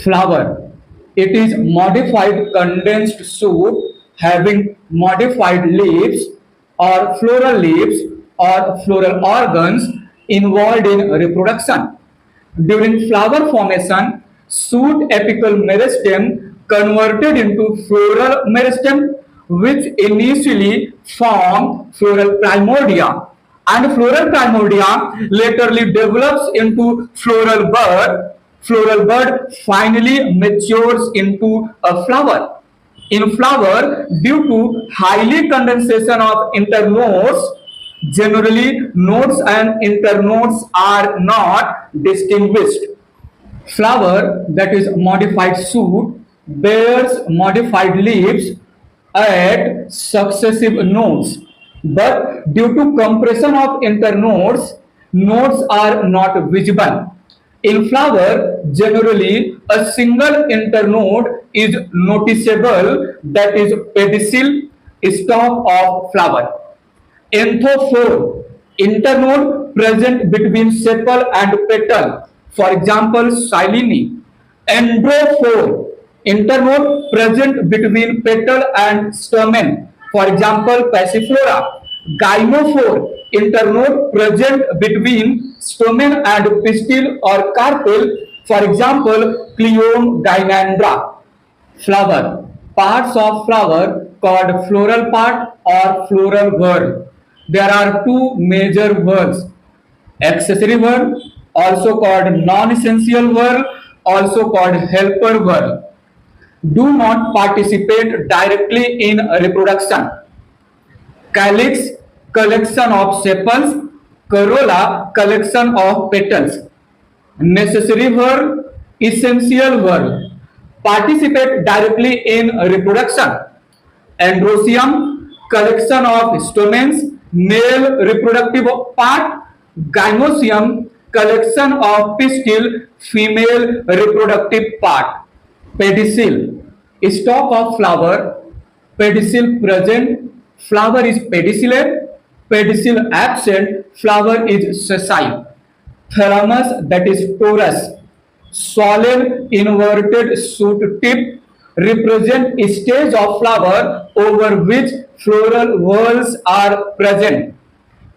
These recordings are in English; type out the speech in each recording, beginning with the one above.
Flower. It is modified condensed soup having modified leaves or floral leaves or floral organs involved in reproduction. During flower formation, shoot apical meristem converted into floral meristem, which initially form floral primordia, and floral primordia laterly develops into floral bud. Floral bud finally matures into a flower. In flower, due to highly condensation of internodes, generally nodes and internodes are not distinguished. Flower, that is modified shoot, bears modified leaves at successive nodes, but due to compression of internodes, nodes are not visible. In flower, generally a single internode is noticeable, that is pedicel, stalk of flower. Anthophore, internode present between sepal and petal, for example, Silene. Androphore, internode present between petal and stamen, for example, Passiflora. Gynophore, internode present between stamen and pistil or carpel, for example, Cleome gynandra. Flower. Parts of flower called floral part or floral whorl. There are two major whorls. Accessory whorl, also called non-essential whorl, also called helper whorl. Do not participate directly in reproduction. Calyx, collection of sepals. Corolla, collection of petals. Necessary whorl, essential whorl. Participate directly in reproduction. Androecium, collection of stamens, male reproductive part. Gynoecium, collection of pistil, female reproductive part. Pedicel, stalk of flower. Pedicel present, flower is pedicellate. Pedicel absent, flower is sessile. Thalamus, that is torus. Solid inverted shoot tip represent a stage of flower over which floral whorls are present.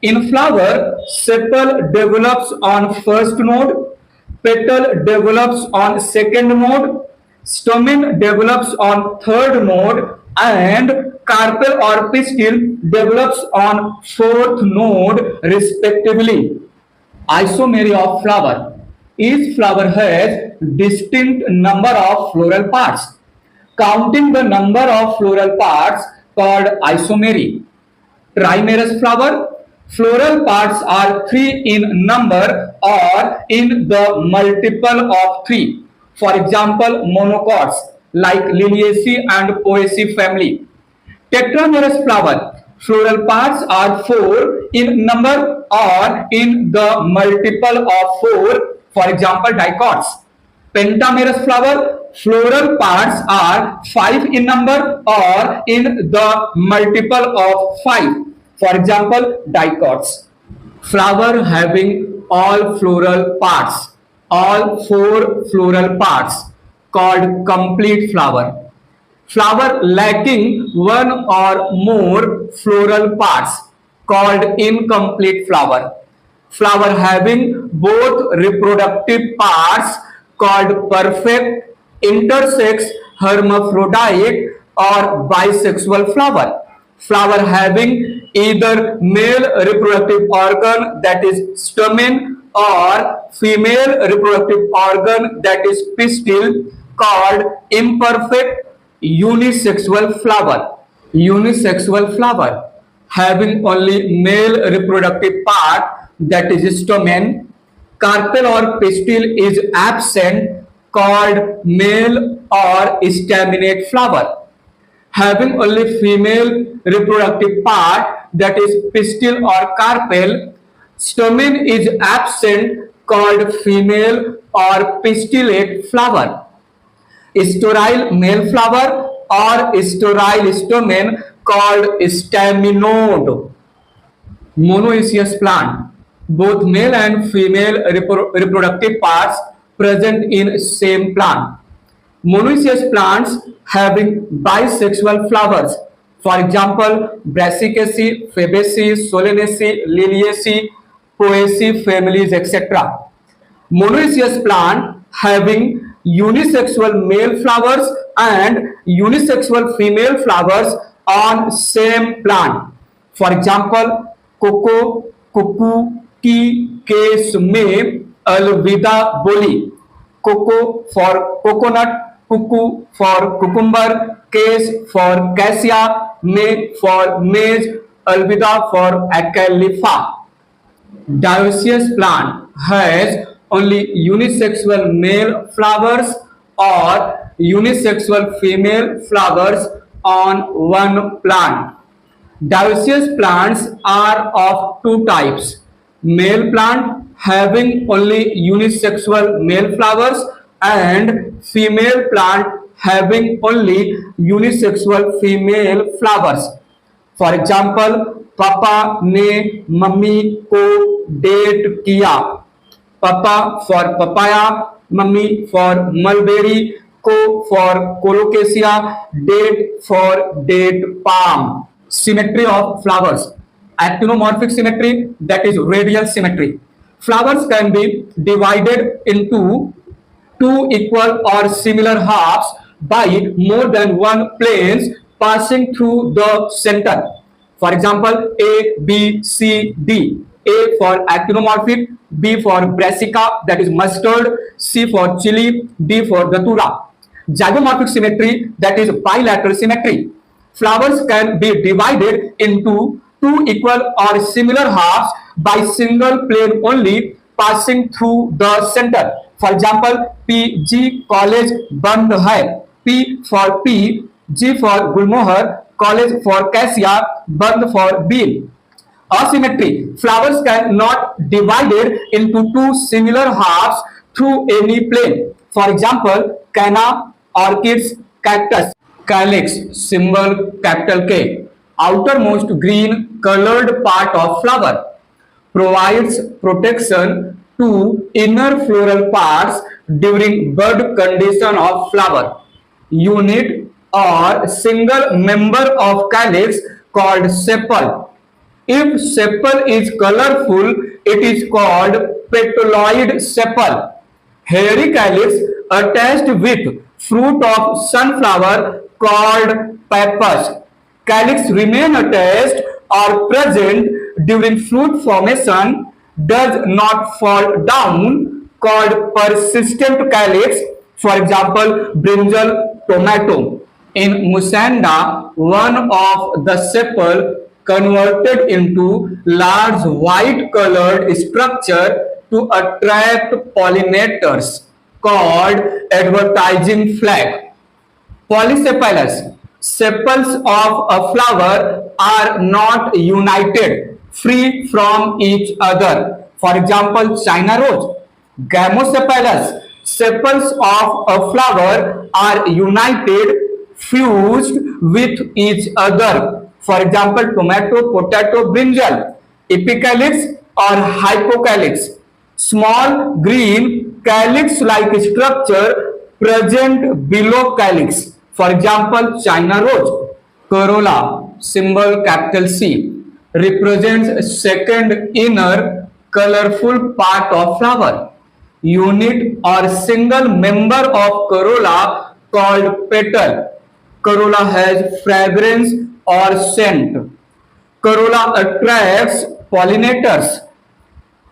In flower, sepal develops on first node, petal develops on second node, stamen develops on third node, and carpel or pistil develops on fourth node respectively. Isomery of flower. Each flower has distinct number of floral parts. Counting the number of floral parts called isomery. Trimerous flower. Floral parts are 3 in number or in the multiple of 3. For example, monocots like Liliaceae and Poaceae family. Tetramerous flower. Floral parts are 4 in number or in the multiple of 4. For example, dicots. Pentamerous flower. Floral parts are 5 in number or in the multiple of 5. For example, dicots. Flower having all floral parts, all 4 floral parts, called complete flower. Flower lacking one or more floral parts, called incomplete flower. Flower having both reproductive parts, called perfect, intersex, hermaphrodite or bisexual flower. Flower having either male reproductive organ, that is stamen, or female reproductive organ, that is pistil, called imperfect unisexual flower. Unisexual flower having only male reproductive part, that is stamen. Carpel or pistil is absent, called male or staminate flower. Having only female reproductive part, that is pistil or carpel. Stamen is absent, called female or pistillate flower. Sterile male flower or sterile stamen, called staminode. Monoecious plant. Both male and female reproductive parts present in same plant. Monoecious plants having bisexual flowers. For example, Brassicaceae, Fabaceae, Solanaceae, Liliaceae, Poaceae families, etc. Monoecious plant having unisexual male flowers and unisexual female flowers on same plant. For example, coco, cuckoo, की, case में, अलविदा बोली. Coco for coconut, cuckoo for cucumber, case for cassia, may for maize, alvida for acalypha. Dioecious plant has only unisexual male flowers or unisexual female flowers on one plant. Dioecious plants are of two types: male plant having only unisexual male flowers and female plant having only unisexual female flowers. For example, papa ने mummy को date किया. Papa for papaya, mummy for mulberry, को for colocasia, date for date palm. Symmetry of flowers. Actinomorphic symmetry, that is radial symmetry. Flowers can be divided into two equal or similar halves by more than one planes passing through the center. For example, A, B, C, D. A for actinomorphic, B for brassica, that is mustard, C for chili, D for datura. Zygomorphic symmetry, that is bilateral symmetry. Flowers can be divided into two equal or similar halves by single plane only passing through the center. For example, PG college बंद है. P for P, G for Gulmohar, college for cassia, बंद for bean. Asymmetry. Flowers cannot divided into two similar halves through any plane. For example, canna, orchids, cactus. Calyx, symbol capital K, outermost green colored part of flower, provides protection to inner floral parts during bud condition of flower. Unit or single member of calyx called sepal. If sepal is colorful, it is called petaloid sepal. Hairy calyx attached with fruit of sunflower called pappus. Calyx remain attached or present during fruit formation, does not fall down, called persistent calyx. For example, brinjal, tomato. In Musanda, one of the sepal converted into large white colored structure to attract pollinators, called advertising flag. Polysepalous. Sepals of a flower are not united, free from each other. For example, China rose. Gamosepalous. Sepals of a flower are united, fused with each other. For example, tomato, potato, brinjal. Epicalyx or hypocalyx. Small green calyx-like structure present below calyx. For example, China rose. Corolla, symbol capital C, represents second inner colorful part of flower. Unit or single member of corolla called petal. Corolla has fragrance or scent. Corolla attracts pollinators.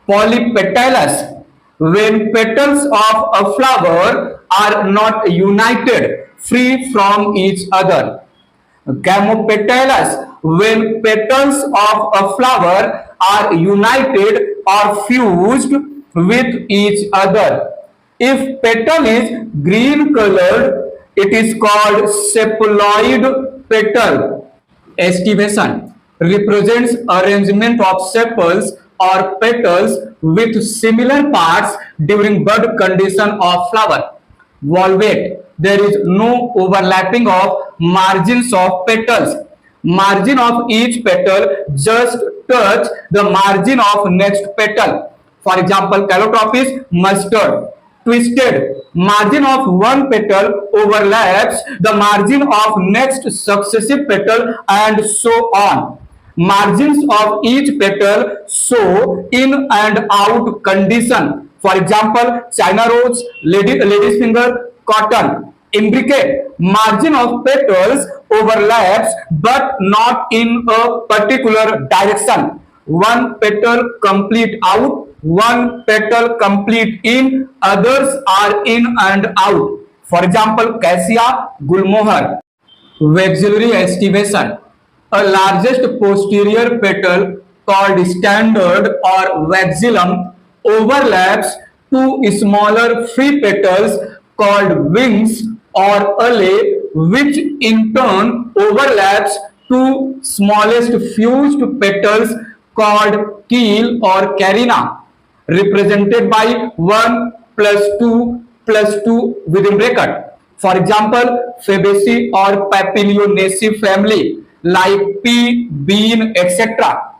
Polypetalous. When petals of a flower are not united, free from each other. Gamopetalous. When petals of a flower are united or fused with each other. If petal is green colored, it is called sepaloid petal. Estivation represents arrangement of sepals or petals with similar parts during bud condition of flower. Valvate. There is no overlapping of margins of petals. Margin of each petal just touch the margin of next petal. For example, Calotropis, mustard. twisted. Margin of one petal overlaps the margin of next successive petal and so on. Margins of each petal show in and out condition. For example, China rose, lady's finger, cotton. Imbricate. Margin of petals overlaps but not in a particular direction. One petal complete out, one petal complete in, others are in and out. For example, cassia, gulmohar. Vexillary estivation. A largest posterior petal called standard or vexillum overlaps two smaller free petals called wings or alae, which in turn overlaps two smallest fused petals called keel or carina, represented by 1 plus 2 within bracket. For example, Fabaceae or Papilionaceae family like pea, bean, etc.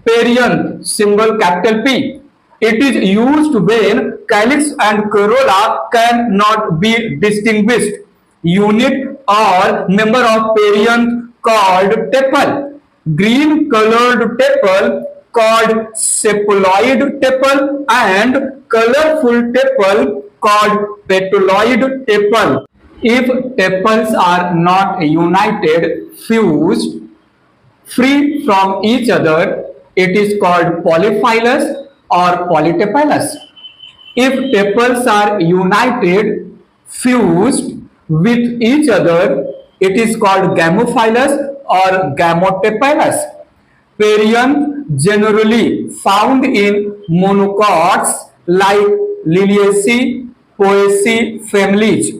Perianth, symbol capital P. It is used when calyx and corolla cannot be distinguished. Unit or member of perianth called tepal. Green colored tepal called sepaloid tepal and colorful tepal called petaloid tepal. If tepals are not united, fused, free from each other, it is called polyphylous or polytepalous. If tepals are united, fused with each other, it is called gamophilous or gamotepalous. Perianth generally found in monocots like Liliaceae, Poaceae families.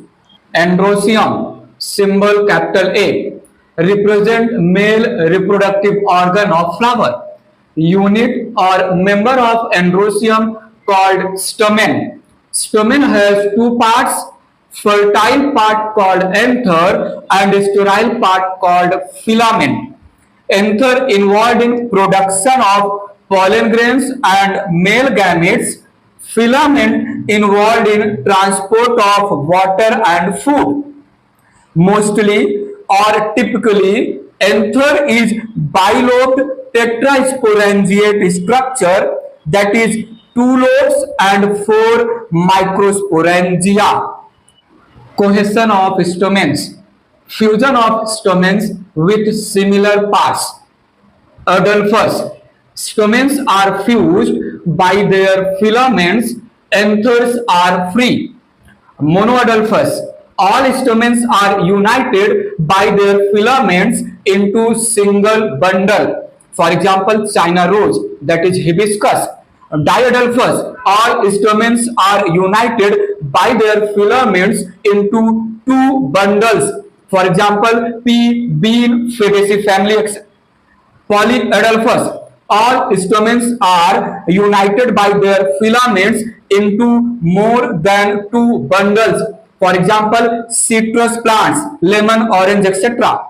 Androecium, symbol capital A, represent male reproductive organ of flower. Unit or member of androecium called stamen. Stamen has two parts, fertile part called anther and sterile part called filamen. Anther involved in production of pollen grains and male gametes, filament involved in transport of water and food. Mostly or typically, anther is bilobed tetrasporangiate structure, that is two lobes and four microsporangia. Cohesion of stamens. Fusion of stamens with similar parts. Adelphus. Stamens are fused by their filaments, anthers are free. Monoadelphus. All stamens are united by their filaments into single bundle. For example, China rose, that is hibiscus. Diadelphus. All stamens are united by their filaments into two bundles. For example, pea, bean, Fabaceae family, etc. Polyadelphous. All stamens are united by their filaments into more than two bundles. For example, citrus plants, lemon, orange, etc.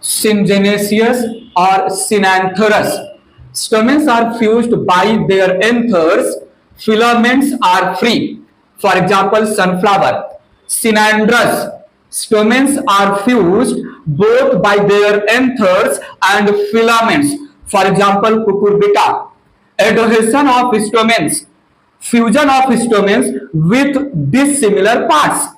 Syngenesious or synantherous. Stamens are fused by their anthers, filaments are free. For example, sunflower. Synandrous. Stamens are fused both by their anthers and filaments. For example, cucurbita. Adhesion of stamens. Fusion of stamens with dissimilar parts.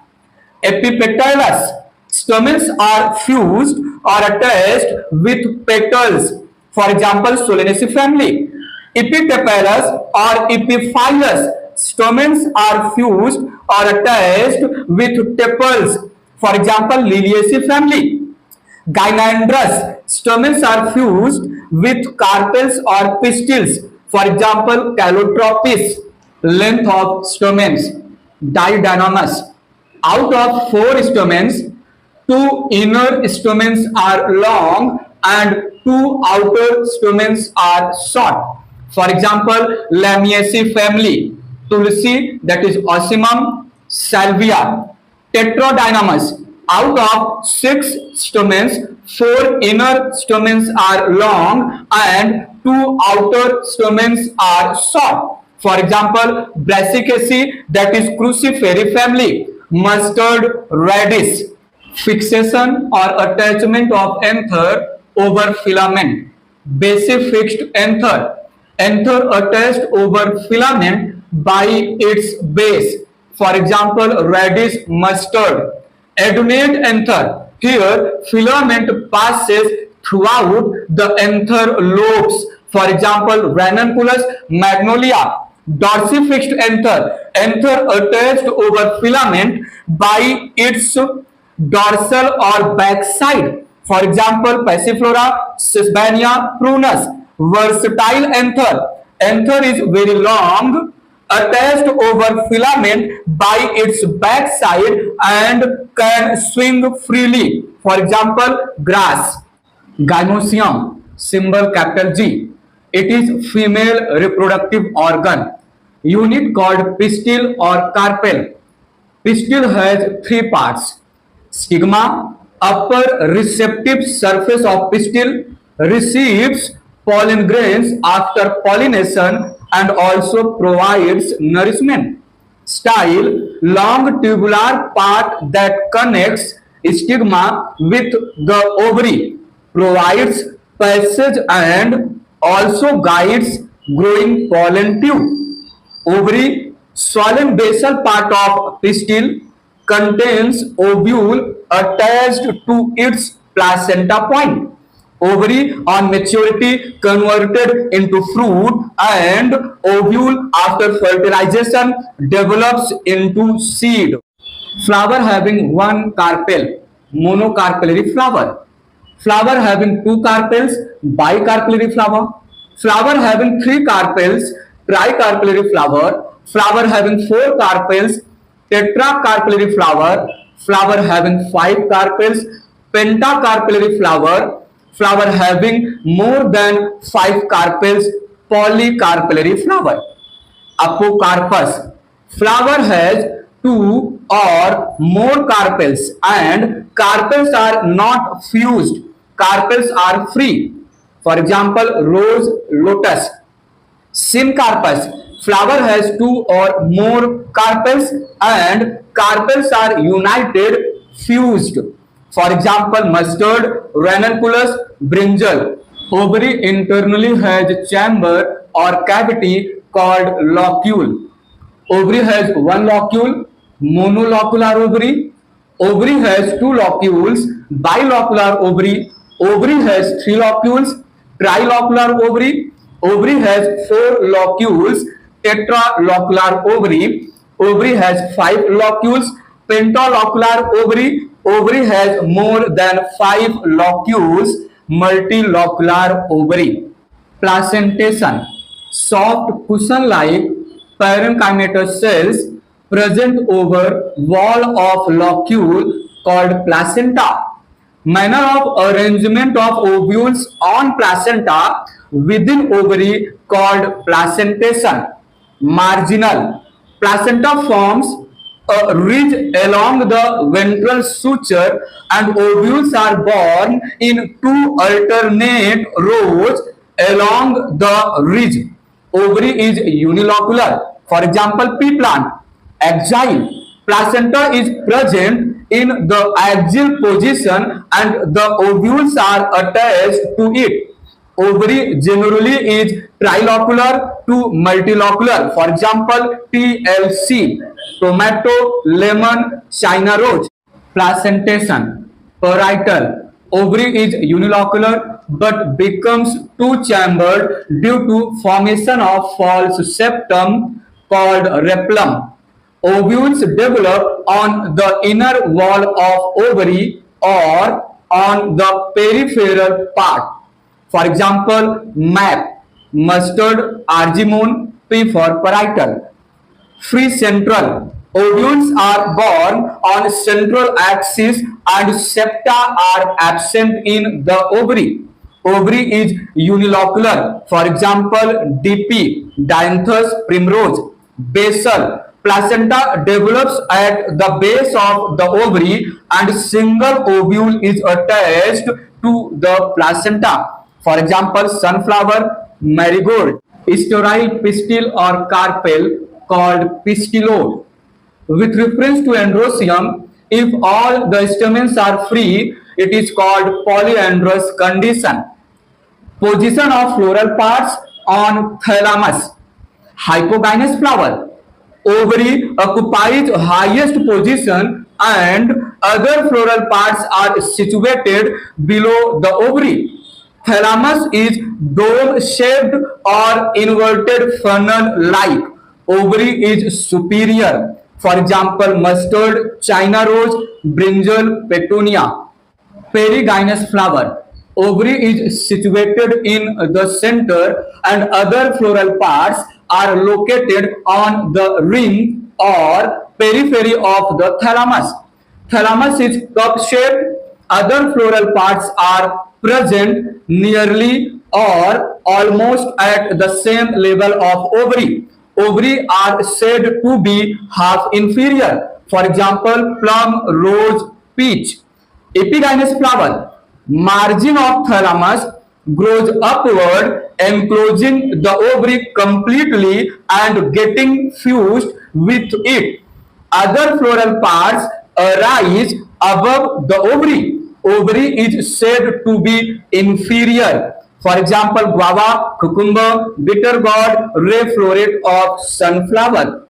Epipetalous. Stamens are fused or attached with petals. For example, Solanaceae family. Epitepalous or epiphyllous. Stamens are fused or attached with tepals. For example, Liliaceae family. Gynandrous. Stamens are fused with carpels or pistils. For example, Calotropis. Length of stamens. Didynamous. Out of four stamens, two inner stamens are long and two outer stamens are short. For example, Lamiaceae family, Tulsi, that is Ocimum, Salvia. Tetradynamous. Out of six stamens, four inner stamens are long and two outer stamens are short. For example, Brassicaceae, that is Crucifery family. Mustard radish, fixation or attachment of anther over filament. Base-fixed anther, anther attached over filament by its base. For example, radish mustard. Adunate anther, here filament passes throughout the anther lobes. For example, ranunculus magnolia. Dorsifixed anther, anther attached over filament by its dorsal or backside. For example, Passiflora sesbania prunus. Versatile anther, anther is very long, attached over filament by its backside and can swing freely. For example, grass. Gynosium, symbol capital G. It is female reproductive organ. Unit called pistil or carpel. Pistil has three parts. Stigma, upper receptive surface of pistil, receives pollen grains after pollination and also provides nourishment. Style, long tubular part that connects stigma with the ovary, provides passage and also guides growing pollen tube. Ovary, swollen basal part of pistil, contains ovule attached to its placenta point. Ovary on maturity converted into fruit, and ovule after fertilization develops into seed. Flower having one carpel, monocarpellary flower. Flower having two carpels, bicarpellary flower. Flower having three carpels, tricarpellary flower. Flower having four carpels, tetracarpellary flower. Flower having five carpels, pentacarpellary flower. Flower having more than five carpels, polycarpellary flower. Apocarpus. Flower has two or more carpels, and carpels are not fused. Carpels are free. For example, rose, lotus. Syncarpus. Flower has two or more carpels, and carpels are united, fused. For example, mustard, ranunculus, brinjal. Ovary internally has chamber or cavity called locule. Ovary has one locule, monolocular ovary. Ovary has two locules, bilocular ovary. Ovary has three locules, trilocular ovary. Ovary has four locules, tetralocular ovary. Ovary has five locules, pentalocular ovary. Ovary has more than five locules, multilocular ovary. Placentation, soft cushion-like parenchymatous cells present over wall of locule called placenta. Manner of arrangement of ovules on placenta within ovary called placentation. Marginal, placenta forms a ridge along the ventral suture, and ovules are born in two alternate rows along the ridge. Ovary is unilocular. For example, pea plant. Axial, placenta is present in the axial position and the ovules are attached to it. Ovary generally is trilocular to multilocular. For example, TLC, tomato, lemon, China rose. Placentation, parietal. Ovary is unilocular but becomes two-chambered due to formation of false septum called repulum. Ovules develop on the inner wall of ovary or on the peripheral part. For example, map, mustard, argemone, P for parietal. Free central. Ovules are born on central axis and septa are absent in the ovary. Ovary is unilocular. For example, DP, Dianthus primrose. Basal. Placenta develops at the base of the ovary and single ovule is attached to the placenta. For example, sunflower, marigold. steroid pistil or carpel called pistillode. With reference to androecium, if all the stamens are free, it is called polyandrous condition. Position of floral parts on thalamus. Hypogynous flower. Ovary occupies highest position and other floral parts are situated below the ovary. Thalamus is dome-shaped or inverted funnel-like. Ovary is superior. For example, mustard, China rose, brinjal, petunia. Perigynous flower. Ovary is situated in the center and other floral parts are located on the rim or periphery of the thalamus. Thalamus is cup-shaped. Other floral parts are present nearly or almost at the same level of ovary. Ovary are said to be half inferior. For example, plum, rose, peach. Epigynous flower. Margin of thalamus grows upward, enclosing the ovary completely and getting fused with it. Other floral parts arise above the ovary. Ovary is said to be inferior. For example, guava, cucumber, bitter gourd, ray floret of sunflower.